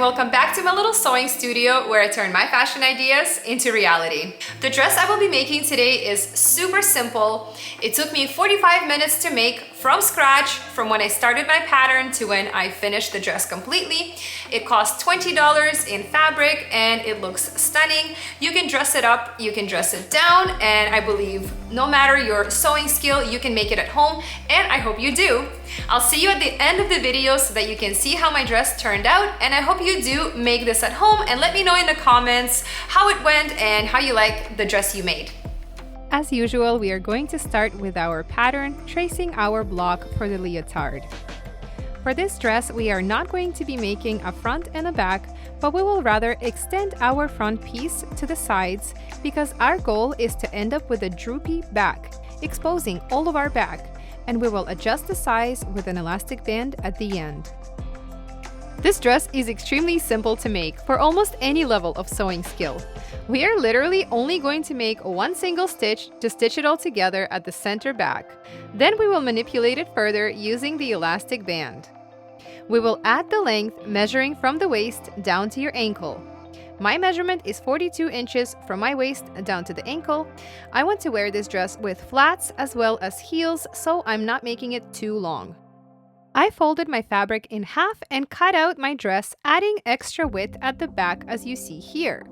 welcome back to my little sewing studio where I turn my fashion ideas into reality. The dress I will be making today is super simple. It took me 45 minutes to make from scratch, from when I started my pattern to when I finished the dress completely. It cost $20 in fabric and it looks stunning. You can dress it up, you can dress it down, and I believe no matter your sewing skill, you can make it at home, and I hope you do. I'll see you at the end of the video so that you can see how my dress turned out, and I hope you do make this at home and let me know in the comments how it went and how you like the dress you made. As usual, we are going to start with our pattern, tracing our block for the leotard. For this dress, we are not going to be making a front and a back, but we will rather extend our front piece to the sides because our goal is to end up with a droopy back, exposing all of our back, and we will adjust the size with an elastic band at the end. This dress is extremely simple to make for almost any level of sewing skill. We are literally only going to make one single stitch to stitch it all together at the center back. Then we will manipulate it further using the elastic band. We will add the length measuring from the waist down to your ankle. My measurement is 42 inches from my waist down to the ankle. I want to wear this dress with flats as well as heels, so I'm not making it too long. I folded my fabric in half and cut out my dress, adding extra width at the back as you see here.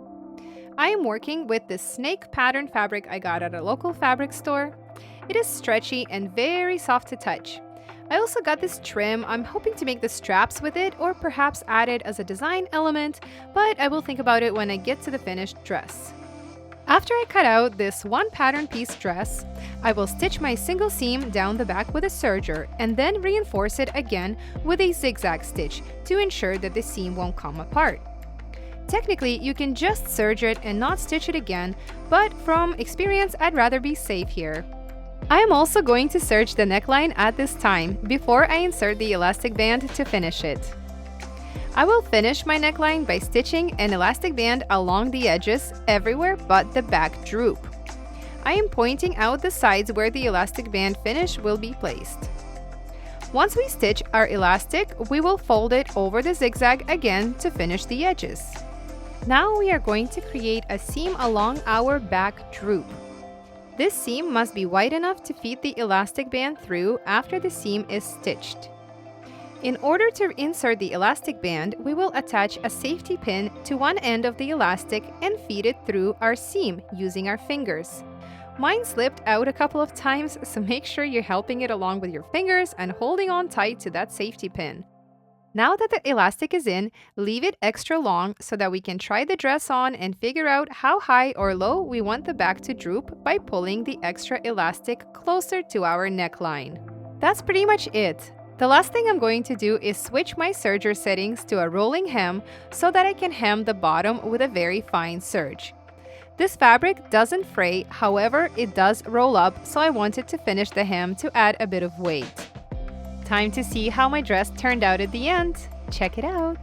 I am working with this snake pattern fabric I got at a local fabric store. It is stretchy and very soft to touch. I also got this trim. I'm hoping to make the straps with it or perhaps add it as a design element, but I will think about it when I get to the finished dress. After I cut out this one pattern piece dress, I will stitch my single seam down the back with a serger and then reinforce it again with a zigzag stitch to ensure that the seam won't come apart. Technically, you can just serge it and not stitch it again, but from experience, I'd rather be safe here. I am also going to serge the neckline at this time before I insert the elastic band to finish it. I will finish my neckline by stitching an elastic band along the edges everywhere but the back droop. I am pointing out the sides where the elastic band finish will be placed. Once we stitch our elastic, we will fold it over the zigzag again to finish the edges. Now we are going to create a seam along our back droop. This seam must be wide enough to feed the elastic band through after the seam is stitched. In order to insert the elastic band, we will attach a safety pin to one end of the elastic and feed it through our seam using our fingers. Mine slipped out a couple of times, so make sure you're helping it along with your fingers and holding on tight to that safety pin. Now that the elastic is in, leave it extra long so that we can try the dress on and figure out how high or low we want the back to droop by pulling the extra elastic closer to our neckline. That's pretty much it. The last thing I'm going to do is switch my serger settings to a rolling hem so that I can hem the bottom with a very fine serge. This fabric doesn't fray, however, it does roll up, so I wanted to finish the hem to add a bit of weight. Time to see how my dress turned out at the end. Check it out!